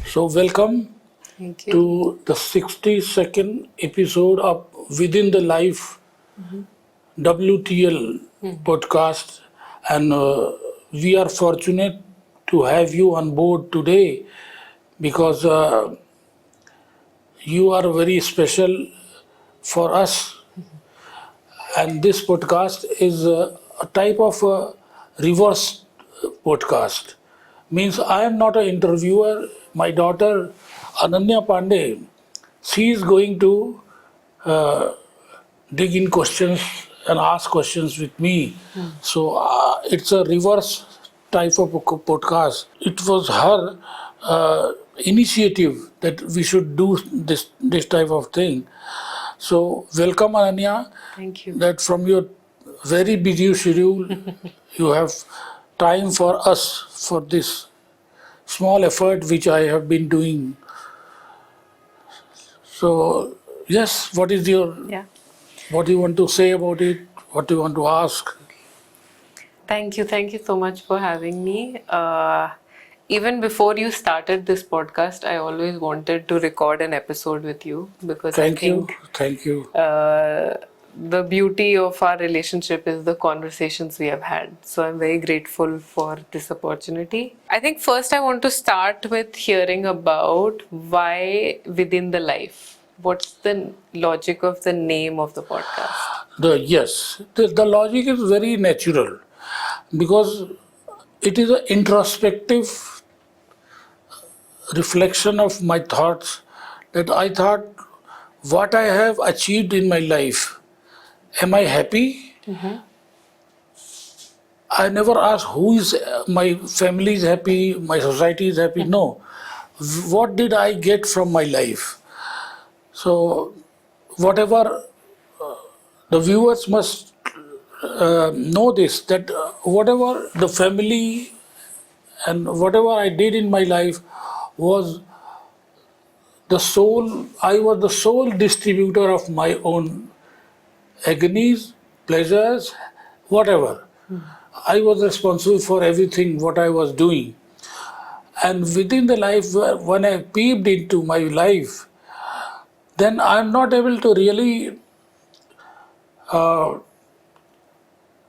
So welcome Thank you. to the 62nd episode of Within the Life WTL podcast, and we are fortunate to have you on board today because you are very special for us, and this podcast is a type of reverse podcast. Means I am not an interviewer. My daughter Ananya Pandey, she is going to dig in questions and ask questions with me. So it's a reverse type of podcast. It was her initiative that we should do this type of thing. So welcome, Ananya. Thank you. That from your very busy schedule, you have time for us for this small effort which I have been doing. So yes, what is your Yeah. what do you want to say about it? What do you want to ask? Thank you. Thank you so much for having me. Even before you started this podcast, I always wanted to record an episode with you because Thank I you. think Thank you. the beauty of our relationship is the conversations we have had. So I'm very grateful for this opportunity. I think first I want to start with hearing about why Within the Life. What's the logic of the name of the podcast? The logic is very natural because it is an introspective reflection of my thoughts that I thought what I have achieved in my life. Am I happy? I never ask who is my family is happy, my society is happy. No. What did I get from my life? So, whatever the viewers must know this that whatever the family and whatever I did in my life was I was the sole distributor of my own agonies, pleasures, whatever. I was responsible for everything what I was doing. And within the life, when I peeped into my life, then I'm not able to really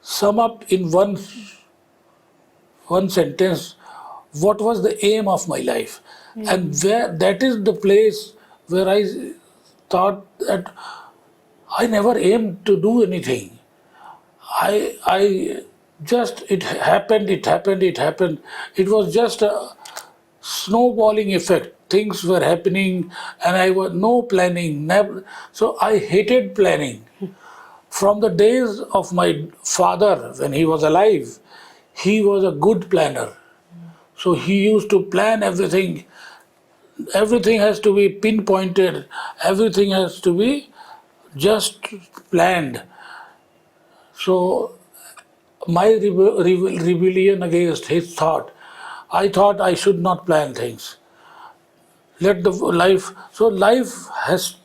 sum up in one sentence what was the aim of my life. And where that is the place where I thought that I never aimed to do anything. I just it happened. It was just a snowballing effect. Things were happening, and I was no planning. Never. So I hated planning. From the days of my father, when he was alive, he was a good planner. So he used to plan everything. Everything has to be pinpointed. Everything has to be just planned. So my rebellion against his thought, I thought I should not plan things. Let the life. So life has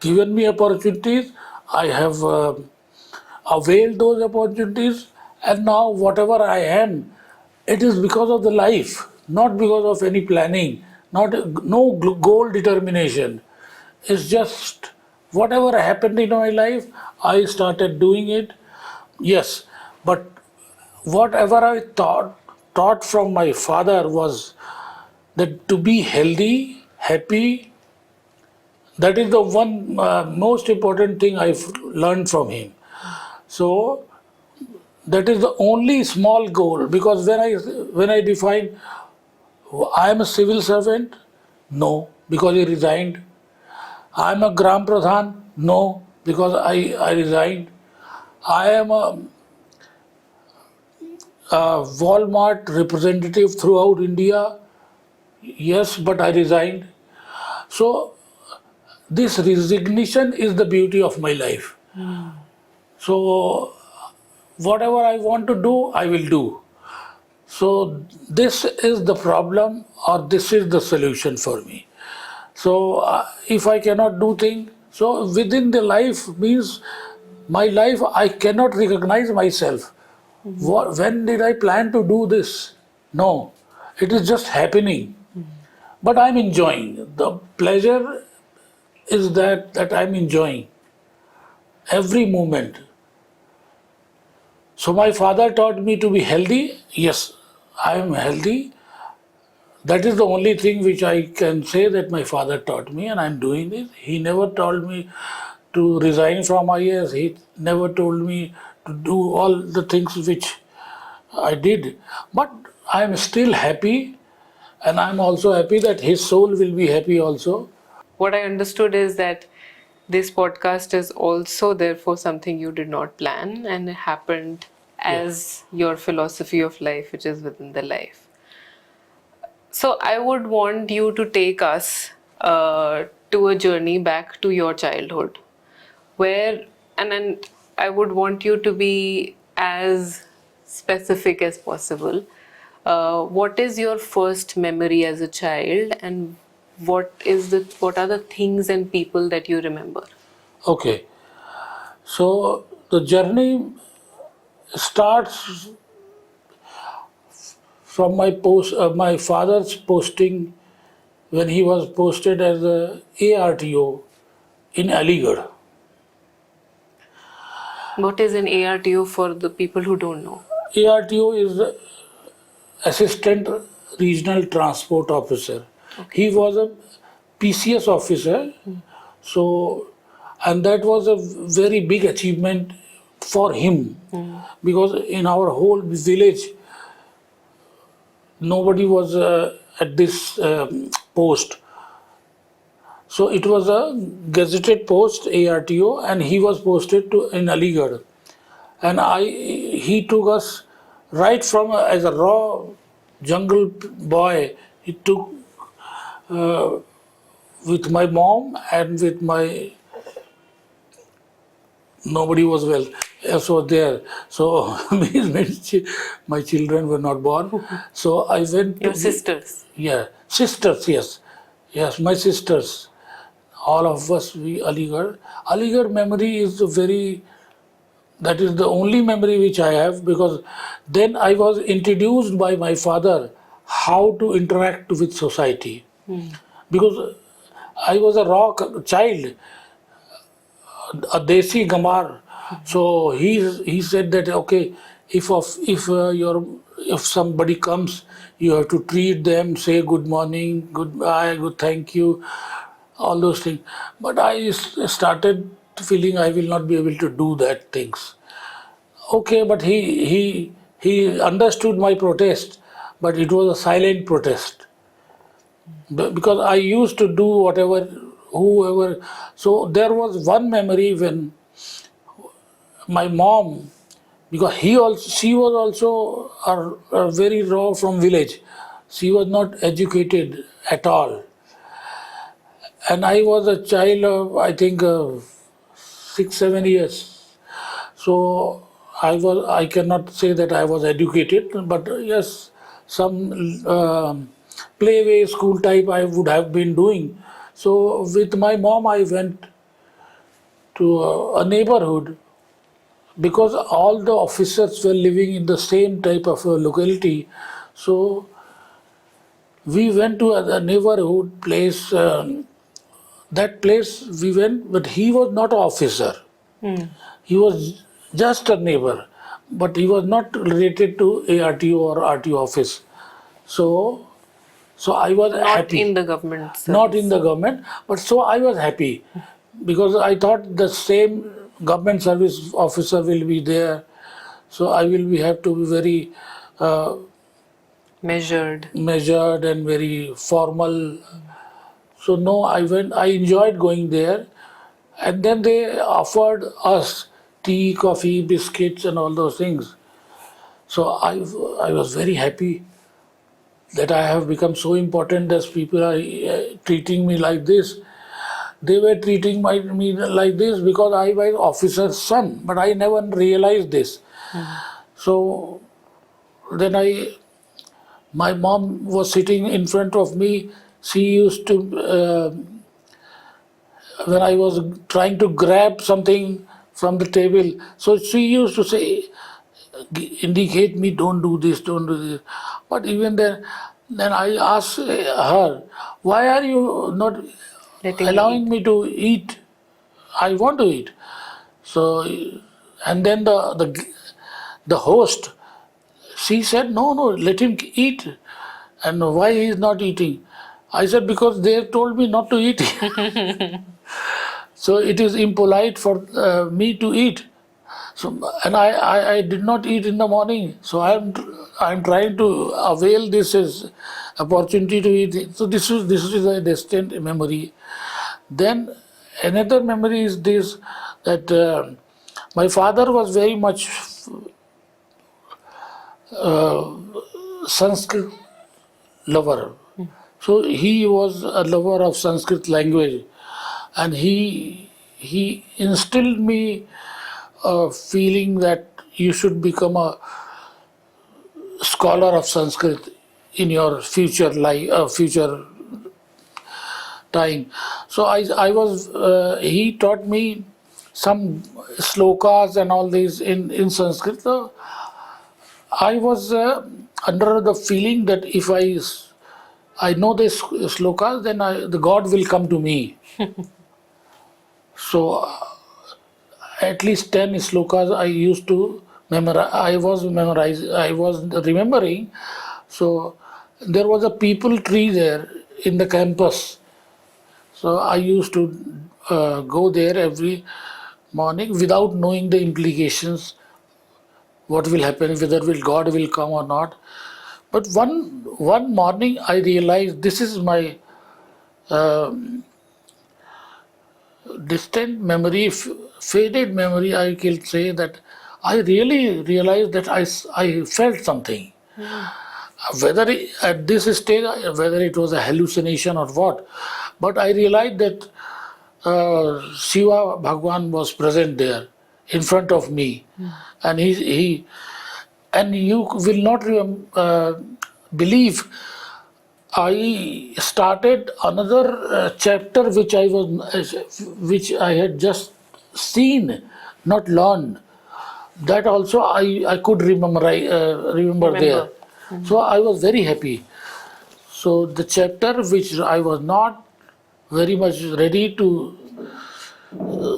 given me opportunities. I have availed those opportunities, and now whatever I am, it is because of the life, not because of any planning, not no goal determination. It's just whatever happened in my life, I started doing it. Yes, but whatever I taught from my father was that to be healthy, happy, that is the one most important thing I've learned from him. So that is the only small goal because when I define I am a civil servant, no, because he resigned. I am a Gram Pradhan, no, because I resigned. I am a Walmart representative throughout India, yes, but I resigned. So this resignation is the beauty of my life. So whatever I want to do, I will do. So this is the problem, or this is the solution for me. So if I cannot do things, so within the life means my life, I cannot recognize myself. When did I plan to do this? No, it is just happening. But I'm enjoying. The pleasure is that I'm enjoying every moment. So my father taught me to be healthy. Yes, I am healthy. That is the only thing which I can say that my father taught me, and I'm doing it. He never told me to resign from IAS. He never told me to do all the things which I did. But I'm still happy, and I'm also happy that his soul will be happy also. What I understood is that this podcast is also therefore something you did not plan and it happened Yeah. as your philosophy of life, which is within the life. So I would want you to take us to a journey back to your childhood, where, and then I would want you to be as specific as possible. What is your first memory as a child, and what are the things and people that you remember? Okay. So the journey starts from my father's posting when he was posted as a ARTO in Aligarh. What is an ARTO for the people who don't know? ARTO is the Assistant Regional Transport Officer. Okay. He was a PCS officer, so and that was a very big achievement for him because in our whole village nobody was at this post. So it was a gazetted post ARTO, and he was posted to in Aligarh, and he took us right from as a raw jungle boy. He took with my mom and with my nobody was well. So there, so means my children were not born. So I went Your to sisters. yeah, sisters, yes, yes, my sisters. All of us, we Aligarh. Aligarh memory is a very, that is the only memory which I have because then I was introduced by my father how to interact with society. Because I was a raw child, a desi gamar. So he said that okay, if somebody comes, you have to treat them, say good morning, goodbye, good thank you, all those things. But I started feeling I will not be able to do that things. Okay, but he understood my protest, but it was a silent protest because I used to do whatever, whoever. So there was one memory when my mom, because she was also a very raw from village. She was not educated at all, and I was a child of I think 6 7 years. So I cannot say that I was educated, but yes, some playway school type I would have been doing. So with my mom, I went to a neighborhood because all the officers were living in the same type of a locality. So we went to a neighborhood place. That place we went, but he was not an officer. He was just a neighbor, but he was not related to ARTO or RTO office. So, so I was Not happy. in the government Not in service. the government, but so I was happy because I thought the same government service officer will be there. So I will be have to be very Measured. measured and very formal. So no, I went. I enjoyed going there, and then they offered us tea, coffee, biscuits, and all those things. So I was very happy that I have become so important as people are treating me like this. They were treating me like this because I was officer's son, but I never realized this. So then my mom was sitting in front of me. She used to, when I was trying to grab something from the table, so she used to say, indicate me, don't do this, don't do this. But even then I asked her, why are you not Letting me allowing eat. me to eat? I want to eat. So, and then the host, she said, no, no, let him eat. And why he is not eating? I said, because they have told me not to eat. So it is impolite for me to eat. So, and I did not eat in the morning. So I'm trying to avail this as opportunity to eat. So this is a distant memory. Then another memory is this, that my father was very much Sanskrit lover. So he was a lover of Sanskrit language, and he instilled me a feeling that you should become a scholar of Sanskrit in your future life, future time. So he taught me some slokas and all these in Sanskrit. So I was under the feeling that if I know this slokas, then the God will come to me. So at least 10 slokas I used to memorize. I was remembering. So there was a people tree there in the campus. So I used to go there every morning without knowing the implications, what will happen, whether will God will come or not. But one morning I realized, this is my uh, distant memory, faded memory. I can say that I really realized that I felt something. Whether at this stage, whether it was a hallucination or what, but I realized that Shiva Bhagwan was present there in front of me, and he and you will not believe. I started another chapter which I had just seen, not learned. That also I could remember there. Remember. So I was very happy. So the chapter which I was not very much ready to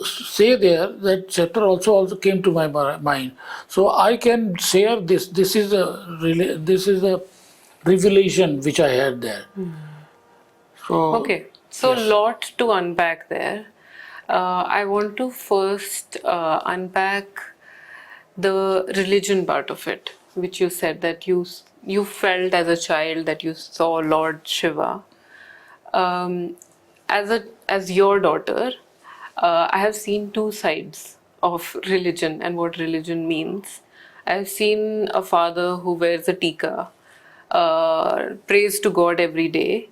say there, that chapter also came to my mind. So I can share this. This is a revelation which I had there. So Okay, so yes. lot to unpack there. I want to first unpack the religion part of it, which you said that you felt as a child that you saw Lord Shiva. Um, as your daughter, I have seen two sides of religion and what religion means. I've seen a father who wears a tika, prays to God every day,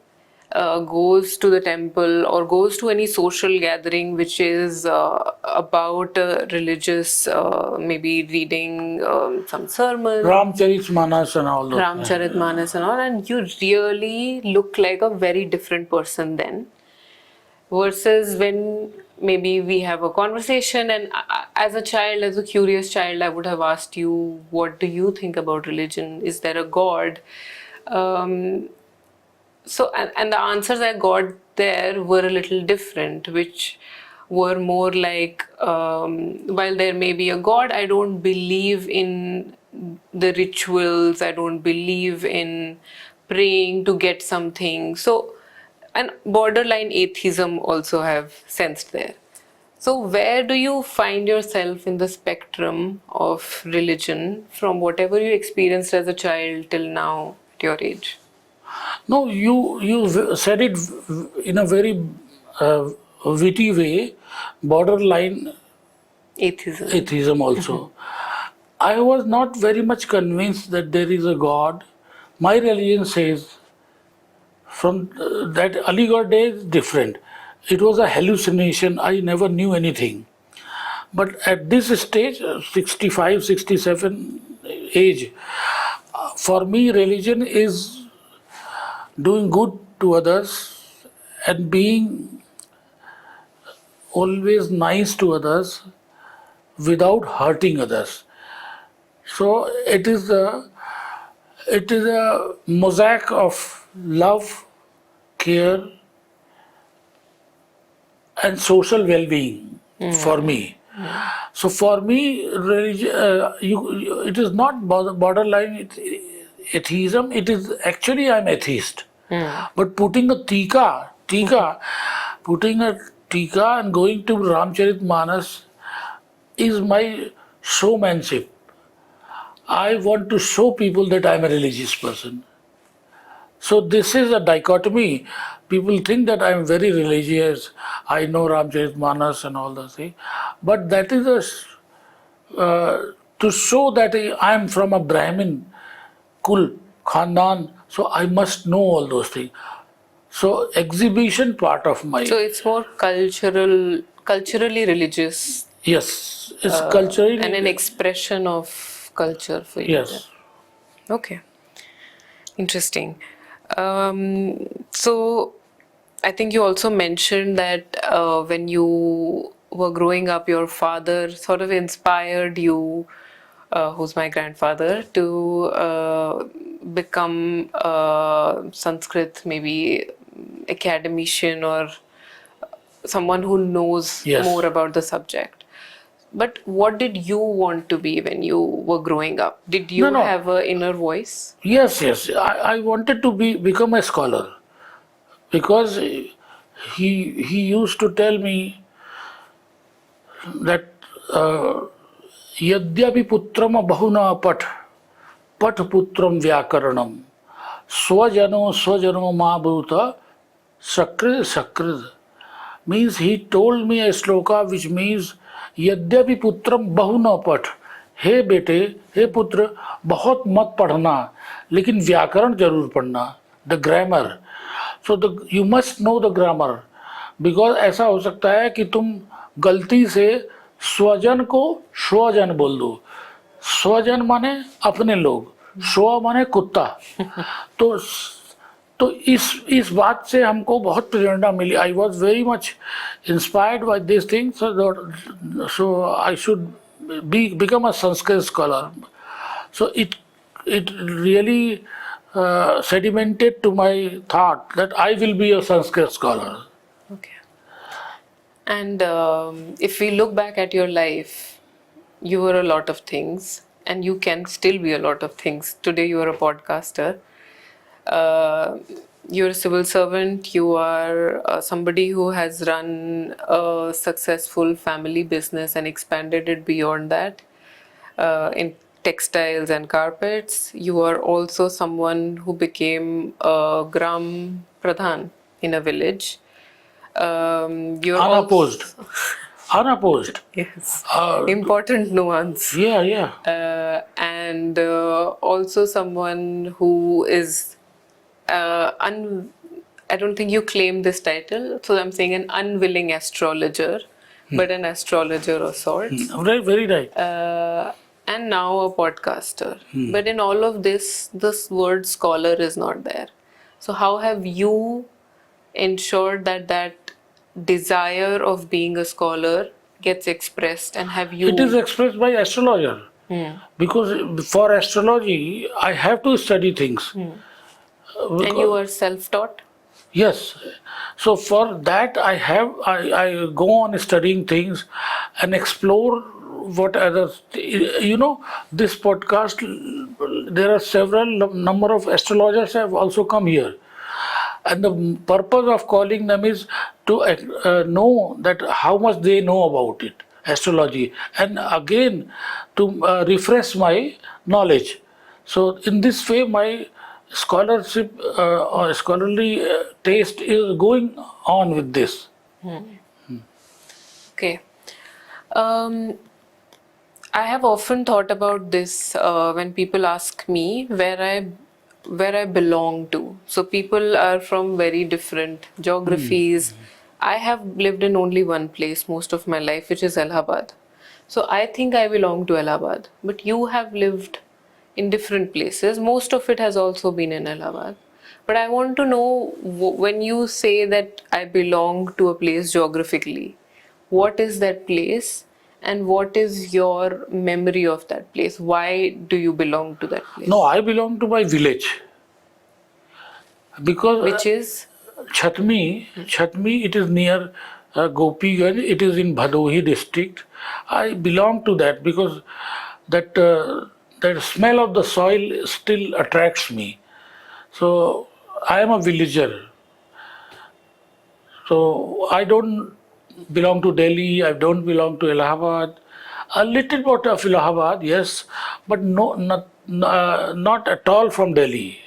goes to the temple or goes to any social gathering which is about religious, maybe reading some sermon, Ramcharitmanas and all those. Ramcharitmanas and all, and you really look like a very different person then versus when maybe we have a conversation and as a child, as a curious child, I would have asked you, what do you think about religion? Is there a God? Um, and the answers I got there were a little different, which were more like, while there may be a God, I don't believe in the rituals, I don't believe in praying to get something. So, and borderline atheism also have sensed there. So, where do you find yourself in the spectrum of religion from whatever you experienced as a child till now at your age? No, you said it in a very uh, witty way, borderline Atheism. atheism also. I was not very much convinced that there is a God. My religion says from that Aligarh days different. It was a hallucination. I never knew anything. But at this stage, 65, 67 age, for me, religion is doing good to others and being always nice to others without hurting others. So it is a mosaic of love, care, and social well-being for me. So for me, it is not borderline atheism. It is actually I'm atheist. But putting a tika and going to Ramcharitmanas is my showmanship. I want to show people that I'm a religious person. So this is a dichotomy. People think that I'm very religious. I know Ramcharitmanas and all those things, but that is to show that I am from a Brahmin kul khandan. So I must know all those things. So exhibition part of my So it's more culturally religious, yes, it's culturally and an expression of culture for you. yes. Okay, interesting. So I think you also mentioned that when you were growing up, your father sort of inspired you, who's my grandfather, to become Sanskrit, maybe academician or someone who knows Yes. more about the subject. But what did you want to be when you were growing up? Did you No. have an inner voice? Yes. I wanted to become a scholar because he used to tell me that यद्यपि पुत्रम बहुना पठ पुत्रम व्याकरणम स्वजनो माभूत सकृद means he told me a shloka which means यद्यपि पुत्रम बहुना पठ, हे बेटे हे पुत्र बहुत मत पढ़ना लेकिन व्याकरण जरूर पढ़ना, the grammar. So the you must know the grammar because ऐसा हो सकता है कि तुम गलती से स्वजन को स्वजन बोल दो. स्वजन माने अपने लोग, स्व माने कुत्ता. तो इस बात से हमको बहुत प्रेरणा मिली. I was very much inspired by this thing. So I should become a Sanskrit scholar. So it really sedimented to my thought that I will be a Sanskrit scholar. Okay. And if we look back at your life, you were a lot of things, and you can still be a lot of things. Today, you are a podcaster. You're a civil servant. You are somebody who has run a successful family business and expanded it beyond that in textiles and carpets. You are also someone who became a Gram Pradhan in a village. You're Unopposed. Unopposed. Yes. Important nuance. Yeah. And also someone who is I don't think you claim this title, so I'm saying an unwilling astrologer, but an astrologer of sorts. Very right. And now a podcaster. But in all of this word scholar is not there. So how have you ensured that desire of being a scholar gets expressed, and have you... It is expressed by astrologer. Because for astrology, I have to study things. And you are self-taught? Yes. So for that I go on studying things and explore what others, this podcast, there are several number of astrologers have also come here. And the purpose of calling them is to know that how much they know about it, astrology, and again to refresh my knowledge. So in this way, my scholarship or scholarly taste is going on with this. Okay. I have often thought about this when people ask me where I belong to. So people are from very different geographies. I have lived in only one place most of my life, which is Allahabad. So I think I belong to Allahabad. But you have lived in different places. Most of it has also been in Allahabad. But I want to know, when you say that I belong to a place geographically, what is that place? And what is your memory of that place? Why do you belong to that place? No, I belong to my village because Which is? Chatmi, it is near Gopiganj. It is in Bhadohi district. I belong to that because that that smell of the soil still attracts me. So I am a villager. So I don't belong to Delhi. I don't belong to Allahabad. A little bit of Allahabad, yes, but not at all from Delhi.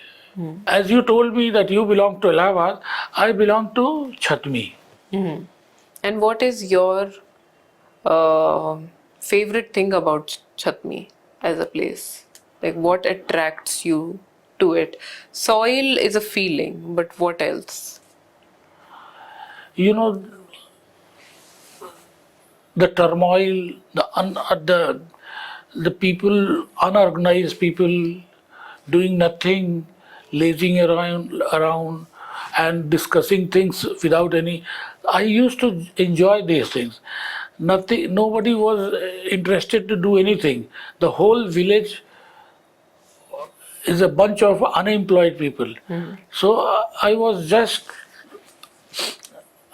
As you told me that you belong to Allahabad, I belong to Chatmi. And what is your uh, favorite thing about Chatmi as a place? Like, what attracts you to it? Soil is a feeling, but what else? You know, the turmoil, the people, unorganized people doing nothing, lazing around and discussing things without any. I used to enjoy these things. Nothing, nobody was interested to do anything. The whole village is a bunch of unemployed people. So I was just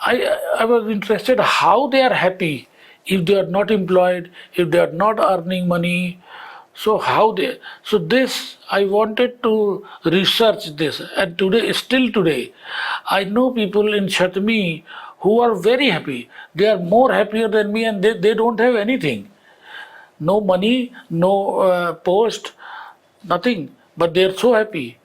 I was interested how they are happy if they are not employed, if they are not earning money. So how they so this I wanted to research this, and today, still today, I know people in Chatmi who are very happy. They are more happier than me, and they don't have anything. No money, no post, nothing, but they are so happy.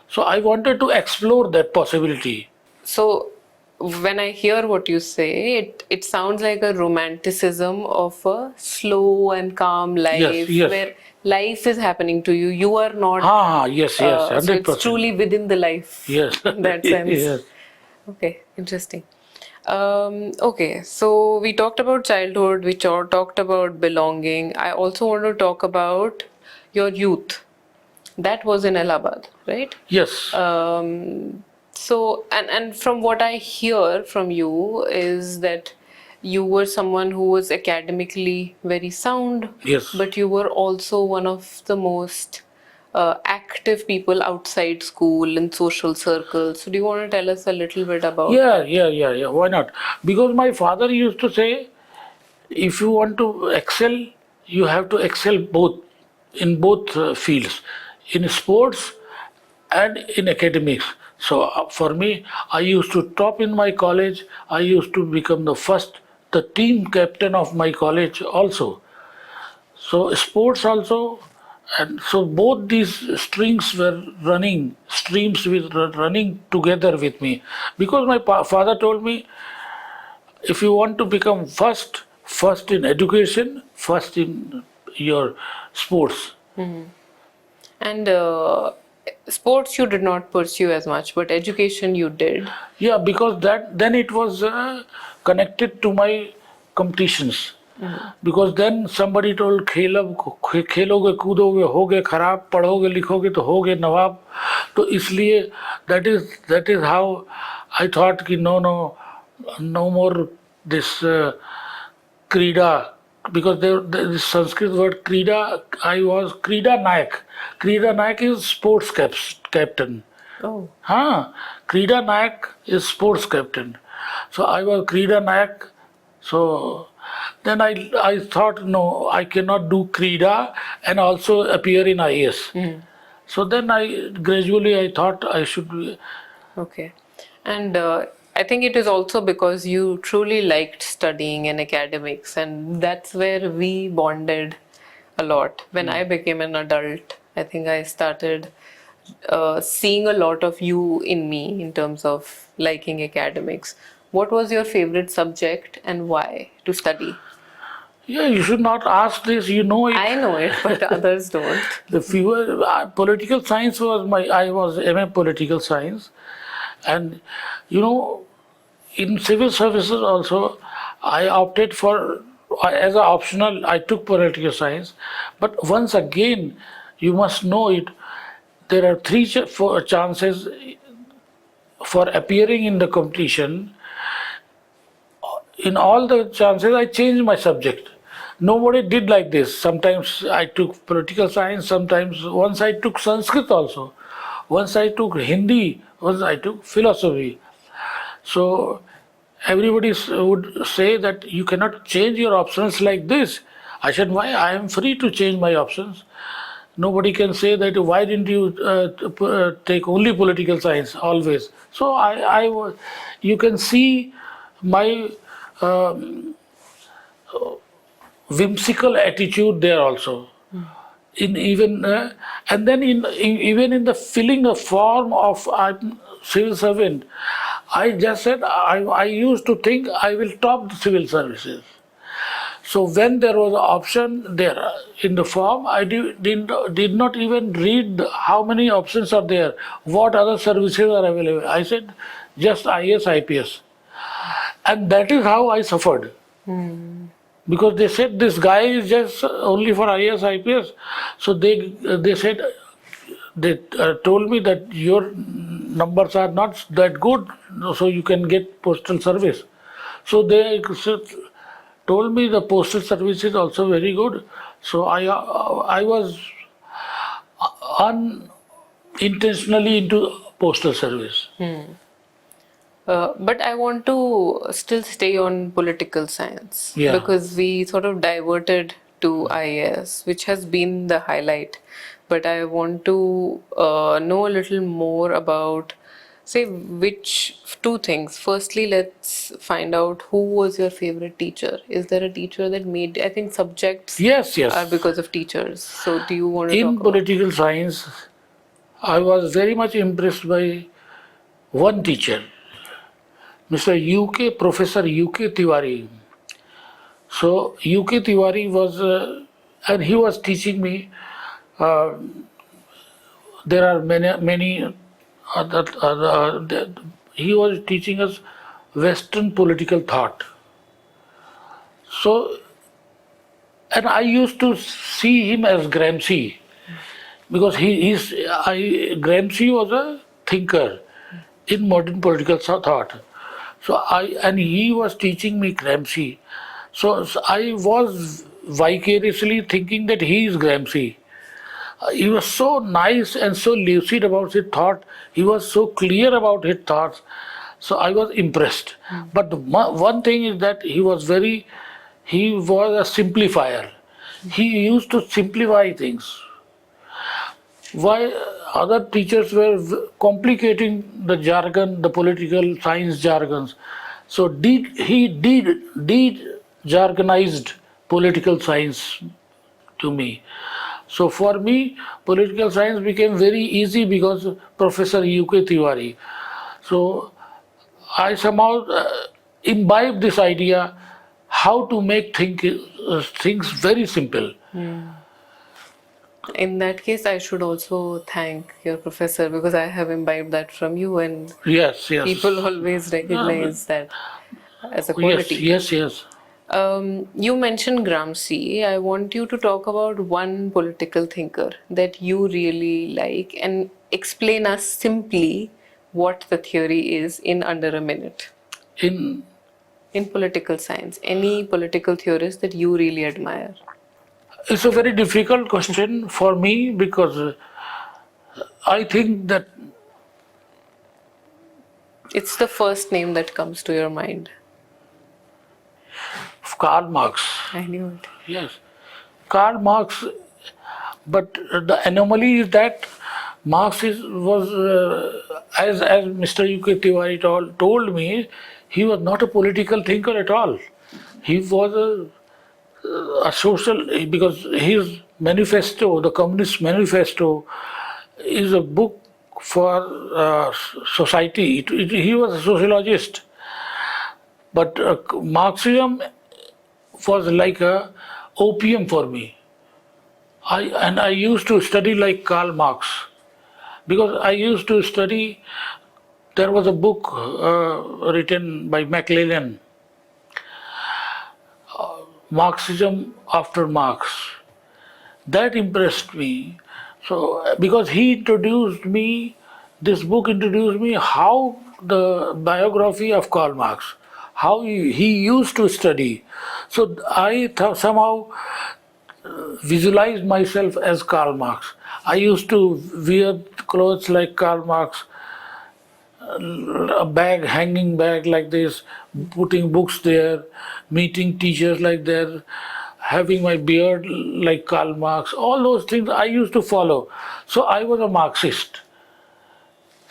So I wanted to explore that possibility. So, when I hear what you say, it sounds like a romanticism of a slow and calm Yes, life yes. where life is happening to you. You are not. Yes, yes, So it's 100%. truly within the life Yes, in that sense. yes. Okay, interesting. Okay, so we talked about childhood, we talked about belonging. I also want to talk about your youth. That was in Allahabad, right? Yes, So, and from what I hear from you is that you were someone who was academically very sound, yes. but you were also one of the most active people outside school and social circles. So, do you want to tell us a little bit about Yeah, that? yeah, yeah, yeah. Why not? Because my father used to say, if you want to excel, you have to excel both in both fields, in sports and in academics. So for me, I used to top in my college. I used to become the team captain of my college also. So sports also, and so both these strings were running, streams with running together with me, because my father told me, if you want to become first in education, first in your sports. And sports you did not pursue as much, but education you did. Yeah, because that then it was connected to my competitions. Because then somebody told खेलोगे कूदोगे होगे खराब पढ़ोगे लिखोगे तो होगे नवाब तो इसलिए that is how I thought कि no more this krida, because the Sanskrit word krida, I was krida nayak is sports captain. Oh. Huh? Krida Nayak is sports captain. So I was Krida Nayak. So then I thought, no, I cannot do Krida and also appear in IAS. So then I thought I should be. Okay. And I think it is also because you truly liked studying and academics, and that's where we bonded a lot. When I became an adult, I think I started seeing a lot of you in me in terms of liking academics. What was your favorite subject and why to study? Yeah, you should not ask this, you know it. I know it, but others don't. The fewer political science was I was MA political science, and you know, in civil services also, I opted for as an optional. I took political science, but once again, you must know it. There are four chances for appearing in the competition. In all the chances, I changed my subject. Nobody did like this. Sometimes I took political science, sometimes once I took Sanskrit also. Once I took Hindi, once I took philosophy. So everybody would say that you cannot change your options like this. I said, why? I am free to change my options. Nobody can say that why didn't you take only political science always. So you can see my whimsical attitude there also. In even and then even in the filling a form of civil servant, I just said I used to think I will top the civil services. So when there was an option there in the form, I did not even read how many options are there, what other services are available. I said just IAS, IPS, and that is how I suffered. Because they said this guy is just only for IAS, IPS. So they said they told me that your numbers are not that good, so you can get postal service. So they told me the postal service is also very good. So I was unintentionally into postal service. But I want to still stay on political science Yeah. because we sort of diverted to IAS, which has been the highlight. But I want to know a little more about, say, which two things. Firstly, let's find out who was your favorite teacher. Is there a teacher that made, I think subjects Yes, yes. are because of teachers. So do you want to In talk about? political science, I was very much impressed by one teacher, Mr. UK, Professor UK Tiwari. So UK Tiwari was, and he was teaching me. Uh, there are many he was teaching us Western political thought. So, and I used to see him as Gramsci because Gramsci was a thinker in modern political thought. So and he was teaching me Gramsci. So I was vicariously thinking that he is Gramsci. He was so nice and so lucid about his thought. He was so clear about his thoughts. So I was impressed. But one thing is that he was a simplifier. He used to simplify things. Why other teachers were complicating the jargon, the political science jargons. So he did jargonized political science to me. So for me, political science became very easy because Professor UK Tiwari. So I somehow imbibed this idea how to make things very simple. In that case, I should also thank your professor because I have imbibed that from you, and Yes, yes. people always recognize that as a Yes, quality. yes. You mentioned Gramsci. I want you to talk about one political thinker that you really like and explain us simply what the theory is in under a minute. In In political science, any political theorist that you really admire? It's a very difficult question for me because I think that It's the first name that comes to your mind. Karl Marx. I knew it. Yes, Karl Marx. But the anomaly is that Marx was, as Mr. UK Tiwari told me, he was not a political thinker at all. He was a social, because his manifesto, the Communist Manifesto, is a book for society. He was a sociologist. But Marxism was like a opium for me. I used to study like Karl Marx because I used to study. There was a book written by McLellan, Marxism after Marx. That impressed me. So because this book introduced me how the biography of Karl Marx, how he used to study. So I somehow visualized myself as Karl Marx. I used to wear clothes like Karl Marx, a bag, hanging bag like this, putting books there, meeting teachers like that, having my beard like Karl Marx. All those things I used to follow. So I was a Marxist.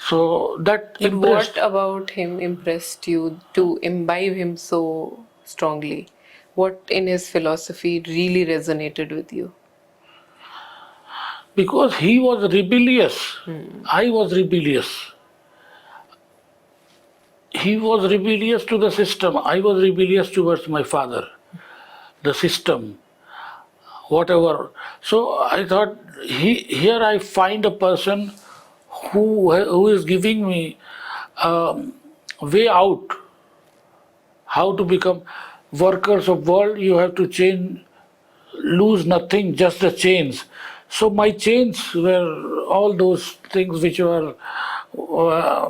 So that But impressed. what about him impressed you to imbibe him so strongly? What in his philosophy really resonated with you? Because he was rebellious. I was rebellious. He was rebellious to the system. I was rebellious towards my father, the system, whatever. So I thought, here I find a person who is giving me way out. How to become workers of world? You have to change, lose nothing, just the chains. So my chains were all those things which were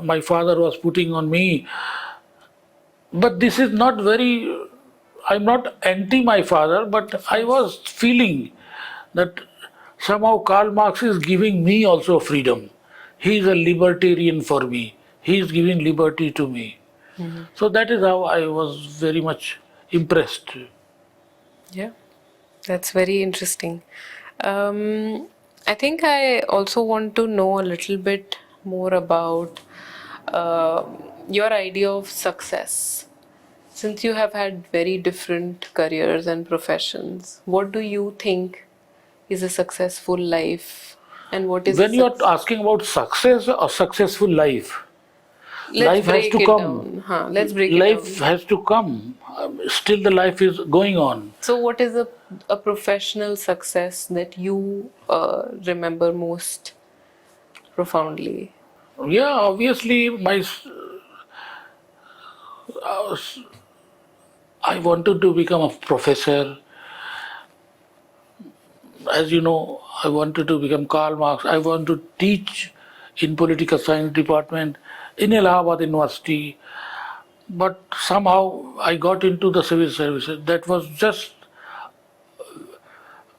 my father was putting on me. But this is not very, I'm not anti my father, but I was feeling that somehow Karl Marx is giving me also freedom. He is a libertarian for me. He is giving liberty to me. So that is how I was very much impressed. Yeah, that's very interesting. I think I also want to know a little bit more about uh, your idea of success. Since you have had very different careers and professions, what do you think is a successful life? And what is a When you are success? asking about success or successful life, Let's life has break to it come. down. Huh, let's break it Life down. has to come. Still, the life is going on. So, what is a professional success that you remember most profoundly? Yeah, obviously, I wanted to become a professor. As you know, I wanted to become Karl Marx. I want to teach in political science department in Allahabad University. But somehow I got into the civil services. That was just,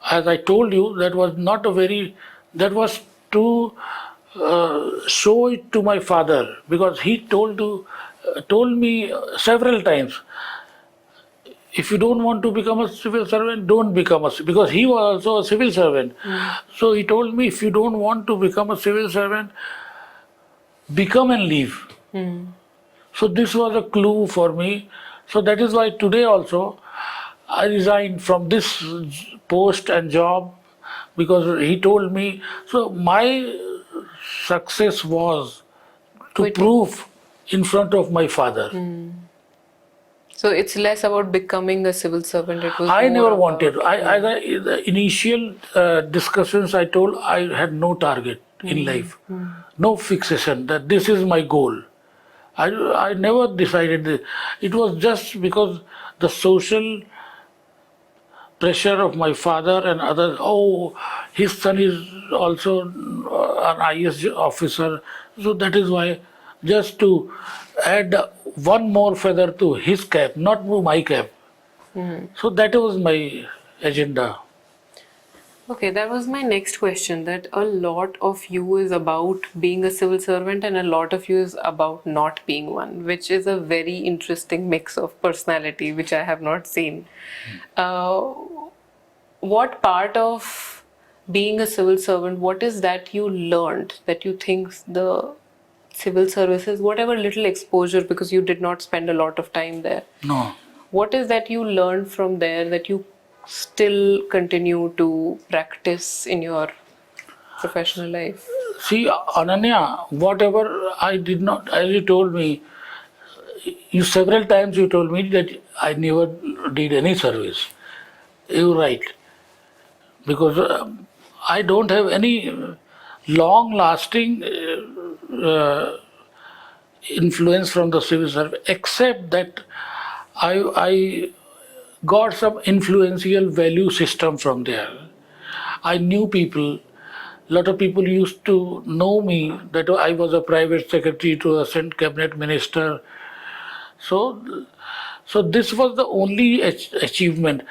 as I told you, that was not a very, that was to show it to my father, because he told me several times, if you don't want to become a civil servant, don't become a, because he was also a civil servant. So he told me, if you don't want to become a civil servant, become and leave. So this was a clue for me. So that is why today also I resigned from this post and job, because he told me. So my success was to Quitting. prove in front of my father. So, it's less about becoming a civil servant, it was I more never about. wanted. The initial discussions I told, I had no target in life, no fixation that this is my goal. I never decided this. It was just because the social pressure of my father and others. Oh, his son is also an IS officer, so that is why, just to add one more feather to his cap, not to my cap. So that was my agenda. Okay, that was my next question. That a lot of you is about being a civil servant, and a lot of you is about not being one, which is a very interesting mix of personality, which I have not seen. Uh, what part of being a civil servant, what is that you learned that you think the civil services, whatever little exposure, because you did not spend a lot of time there, No. what is that you learned from there that you still continue to practice in your professional life? See, Ananya, whatever I did not, as you told me, you several times you told me that I never did any service. You're right. Because I don't have any long lasting influence from the civil service, except that I got some influential value system from there. I knew people. A lot of people used to know me that I was a private secretary to a cabinet minister. So So this was the only achievement.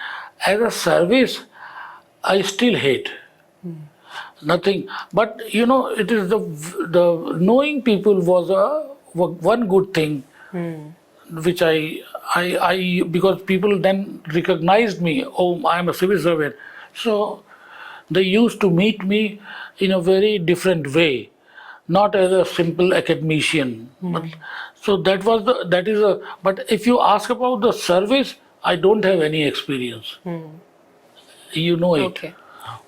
As a service, I still hate nothing. But it is the knowing people was one good thing, which I because people then recognized me. Oh, I am a civil servant. So they used to meet me in a very different way, not as a simple academician. But, so that is a. But if you ask about the service, I don't have any experience. You know it. Okay.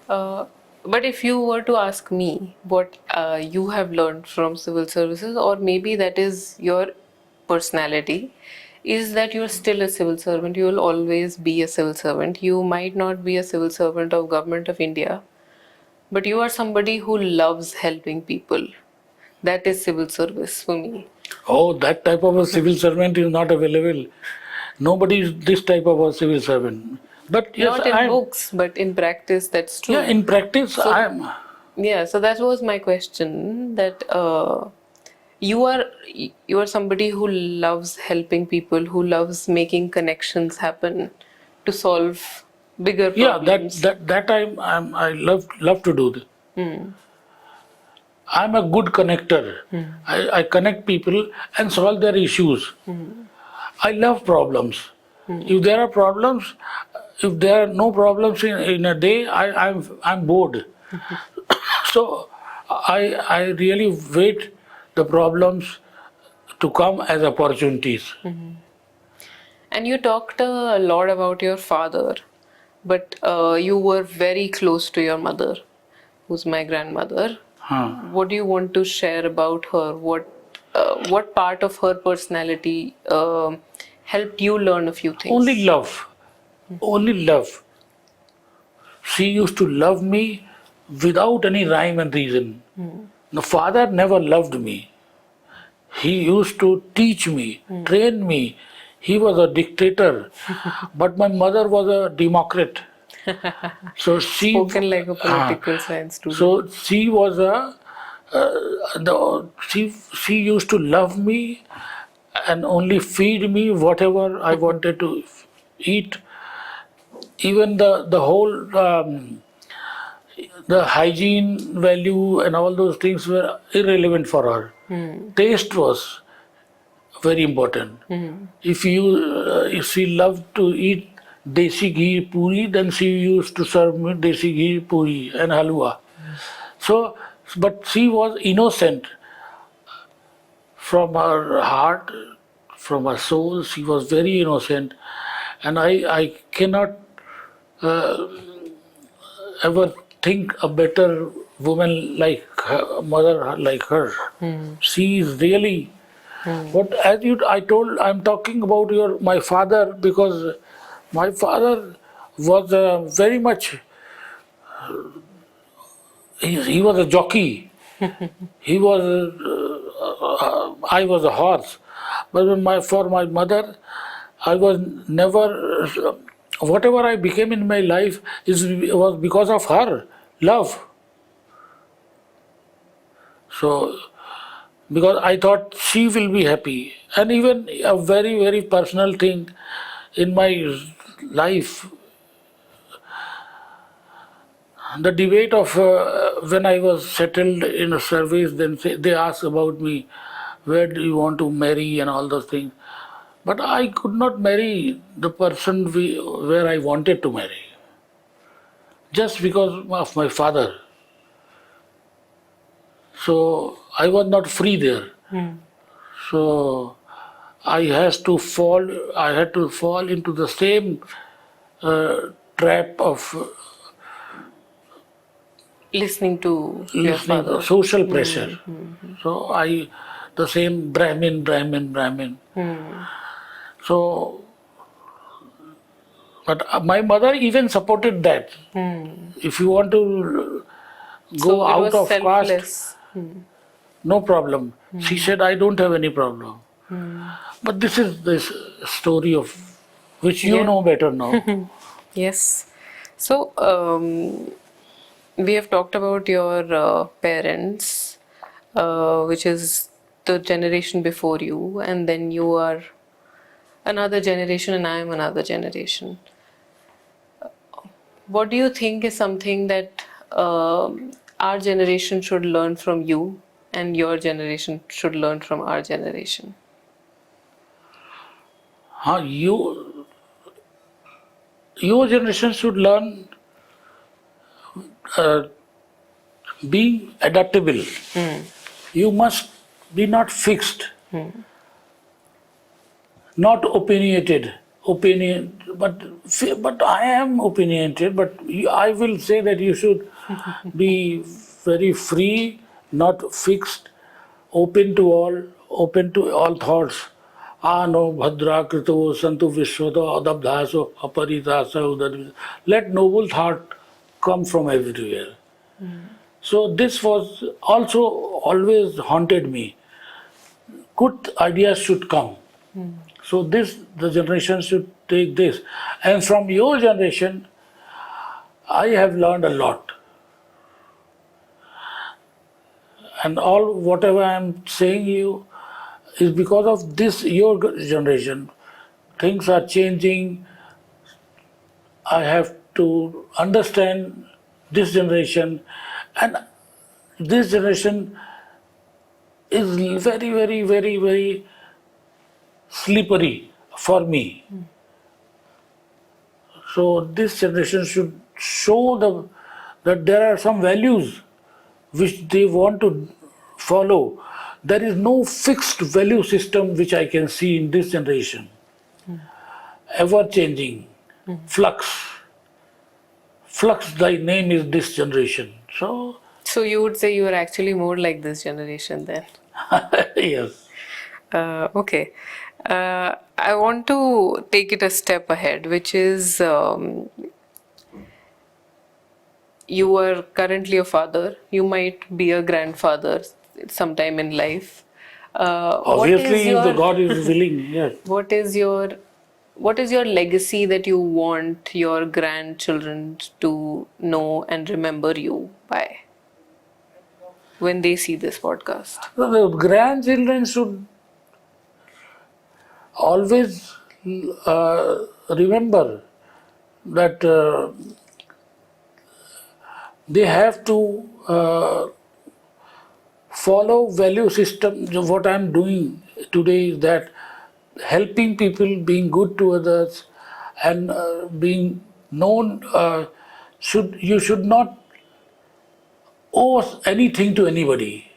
Uh, but if you were to ask me what you have learned from civil services, or maybe that is your personality, is that you're still a civil servant. You will always be a civil servant. You might not be a civil servant of Government of India, but you are somebody who loves helping people. That is civil service for me. Oh, that type of a civil servant is not available. Nobody is this type of a civil servant. But yes, Not in books, but in practice, that's true. yeah, in practice, So- I am. Yeah, so that was my question. That you are somebody who loves helping people, who loves making connections happen to solve bigger Yeah, problems. that I love to do this. I'm a good connector. I connect people and solve their issues. I love problems. If there are problems, if there are no problems in a day, I'm bored. So I really wait the problems to come as opportunities. And you talked a lot about your father, but you were very close to your mother, who's my grandmother. Huh. What do you want to share about her? What part of her personality helped you learn a few things? Only love. Only love. She used to love me without any rhyme and reason. The father never loved me. He used to teach me, train me. He was a dictator, but my mother was a democrat. So she Spoken like a political science student. So she was she used to love me and only feed me whatever I wanted to eat. Even the whole the hygiene value and all those things were irrelevant for her. Taste was very important. If she loved to eat desi ghee puri, then she used to serve me desi ghee puri and halwa. So, but she was innocent from her heart, from her soul. She was very innocent, and I cannot ever think a better woman like her, mother like her. She is really. But I'm talking about my father because my father was very much. He was a jockey. He was. I was a horse, but for my mother, I was never. Whatever I became in my life was because of her love. So, because I thought she will be happy, and even a very very personal thing in my life, the debate of when I was settled in a service, then they asked about me, where do you want to marry and all those things. But I could not marry the person where I wanted to marry, just because of my father. So I was not free there. So I had to fall into the same trap of Listening to your listening to father. social pressure. So the same Brahmin. So, but my mother even supported that. If you want to go So it out was of caste, selfless. no problem. She said, I don't have any problem. But this is this story of which you Yeah. know better now. Yes. So we have talked about your parents, which is the generation before you, and then you are another generation and I am another generation. What do you think is something that our generation should learn from you and your generation should learn from our generation? Your generation should learn uh, being adaptable. You must be not fixed, not opinionated. But I am opinionated. But I will say that you should be very free, not fixed, open to all thoughts. Ano bhadra krito santu vishwata adabdhaso aparitasa udar. Let noble thought come from everywhere. So this was also always haunted me. Good ideas should come. So this the generation should take this. And from your generation, I have learned a lot. And all whatever I am saying you is because of this your generation. Things are changing. I have to understand this generation, and this generation is very, very, very, very slippery for me. So this generation should show that there are some values which they want to follow. There is no fixed value system which I can see in this generation. Ever changing, flux. Flux, thy name is this generation. So you would say you are actually more like this generation then? Yes. Okay. I want to take it a step ahead, which is you are currently a father. You might be a grandfather sometime in life. Obviously, if the God is willing, yes. What is your legacy that you want your grandchildren to know and remember you by when they see this podcast? So the grandchildren should always remember that they have to follow value system. What I'm doing today is that helping people, being good to others, and being known. You should not owe anything to anybody.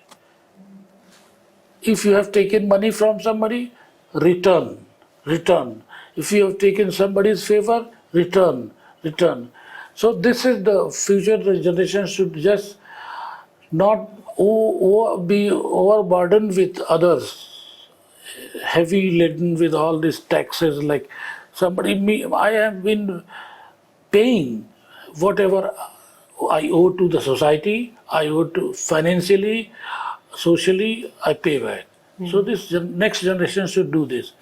If you have taken money from somebody, return. If you have taken somebody's favor, return. So this is the future. The generation should just not be overburdened with others, heavy laden with all these taxes. Like I have been paying whatever I owe to the society, I owe to financially, socially, I pay back. So this next generation should do this.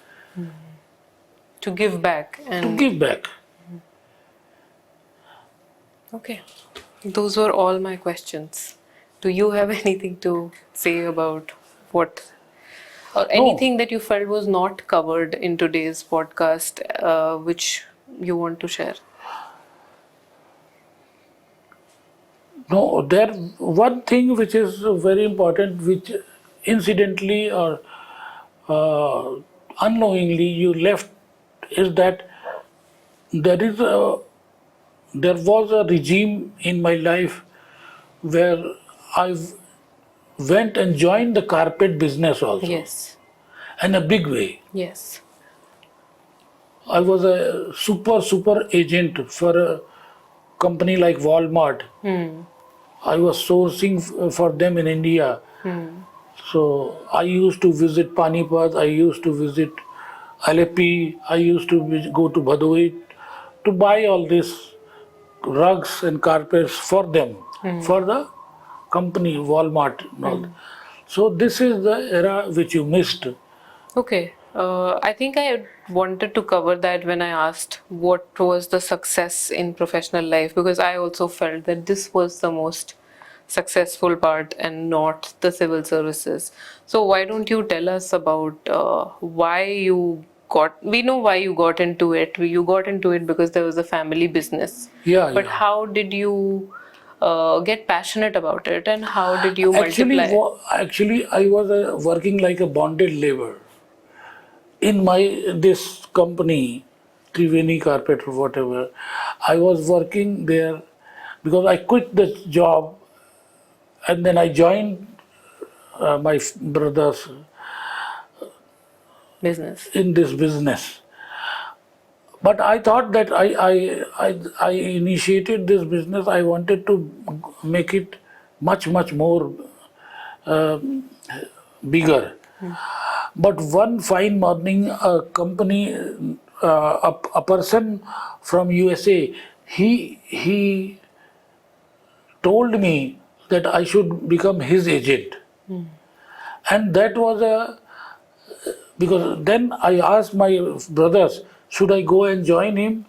To give back To and give back. okay. Those were all my questions. Do you have anything to say about what or anything that you felt was not covered in today's podcast, which you want to share? No, there one thing which is very important, which incidentally or unknowingly you left, is that there is a there was a regime in my life where I went and joined the carpet business also, Yes. in a big way. Yes. I was a super agent for a company like Walmart. I was sourcing for them in India. So I used to visit Panipat, I used to visit Alleppey, I used to go to Bhadoi to buy all these rugs and carpets for them, for the company Walmart and all. So this is the era which you missed. Okay. I think I wanted to cover that when I asked what was the success in professional life, because I also felt that this was the most successful part and not the civil services. So why don't you tell us about why you we know why you got into it. You got into it because there was a family business. Yeah, But yeah. how did you get passionate about it, and how did you Actually, multiply? actually, I was working like a bonded labor in my this company, Triveni Carpet or whatever. I was working there because I quit the job and then I joined my brothers Business. in this business. But I thought that I initiated this business. I wanted to make it much more bigger. But one fine morning, a company, a person from USA, he told me that I should become his agent, and that was a because then I asked my brothers, should I go and join him?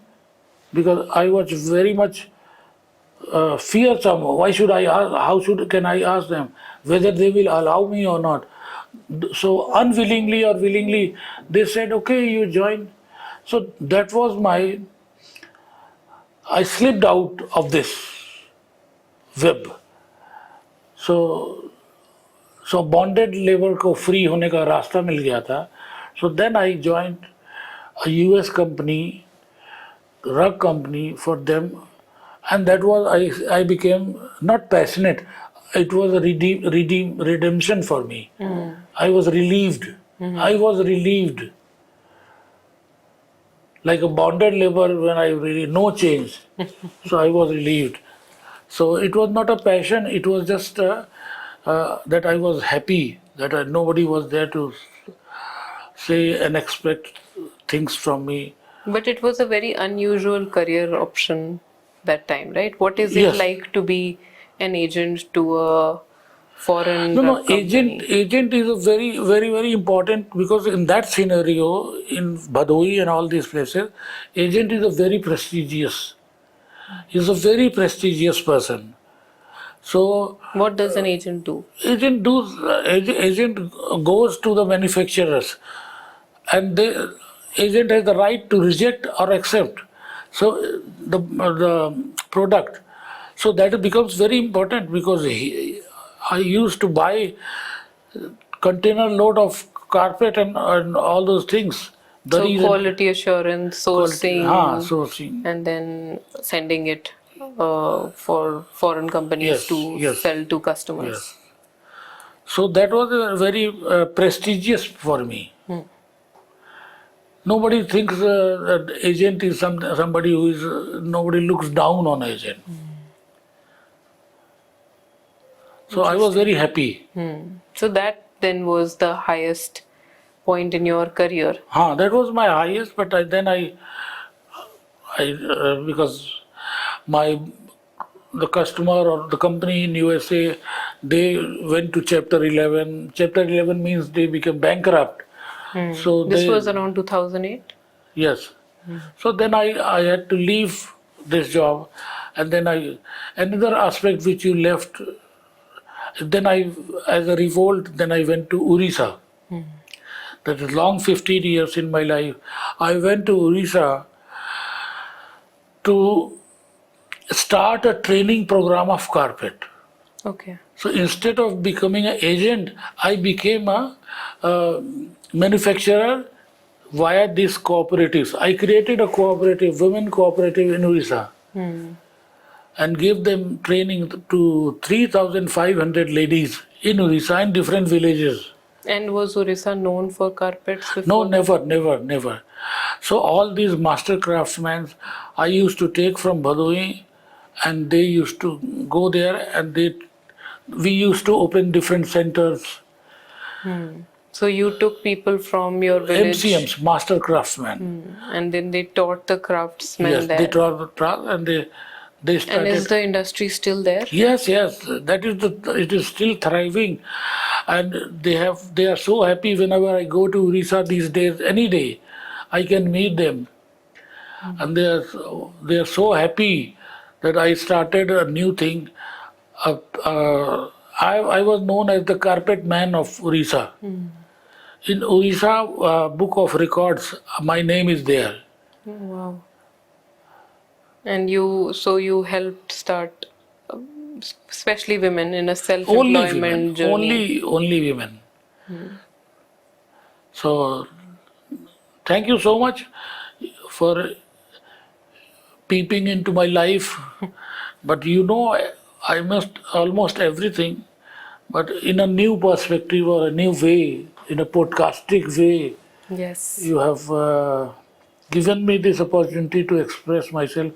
Because I was very much fearsome. Why should I ask? How should can I ask them whether they will allow me or not? So unwillingly or willingly, they said, "Okay, you join." So that was my. I slipped out of this web. So so bonded labor को free होने का रास्ता मिल गया था. So then I joined a US company, rug company for them, and that was I became not passionate. It was a redemption for me. I was relieved. I was relieved, like a bonded labor when I really no change. So I was relieved. So it was not a passion. It was just that I was happy that nobody was there to say and expect things from me. But it was a very unusual career option that time, right? What is it Yes. like to be an agent to a foreign No, no, drug company? agent is a very important because in that scenario, in Bhadoi and all these places, agent is a very prestigious. He's a very prestigious person. So What does an agent do? agent goes to the manufacturers, and agent has the right to reject or accept. So the product. So that becomes very important because I used to buy container load of carpet and all those things. The So reason quality assurance, sourcing, sourcing. and then sending it for foreign companies Yes, to yes, sell to customers. yes. So that was very prestigious for me. Nobody thinks that agent is somebody who is nobody looks down on agent. So I was very happy. So that then was the highest point in your career. That was my highest, but then because my the customer or the company in USA, they went to Chapter 11. Chapter 11 means they became bankrupt. So This was around 2008. yes. So then I had to leave this job, and then another aspect which you left. Then as a revolt, then I went to Orissa. That is long 15 years in my life. I went to Orissa to start a training program of carpet. Okay. So instead of becoming an agent, I became a manufacturer via these cooperatives. I created a cooperative, women cooperative in Orissa, and gave them training to 3,500 ladies in Orissa in different villages. And was Orissa known for carpets before? No, never. So all these master craftsmen I used to take from Bhadoi, and they used to go there, and we used to open different centers. So you took people from your village, MCMs, master craftsmen. and then they taught the craftsmen Yes, there. they taught and they started. And is the industry still there? Yes, that is it is still thriving, and they are so happy whenever I go to Orissa these days. Any day, I can meet them, and they are so happy that I started a new thing. I was known as the carpet man of Orissa In Odisha Book of Records, my name is there. Wow. And you helped start, especially women, in a Only women, self-employment journey. only women. So thank you so much for peeping into my life. But I must almost everything, but in a new perspective or a new way, in a podcastic way. Yes. You have given me this opportunity to express myself.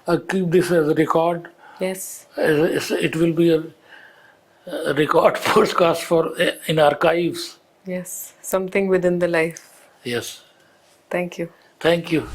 I keep this as a record. Yes. It will be a record podcast for in archives. Yes. Something within the life. Yes. Thank you. Thank you.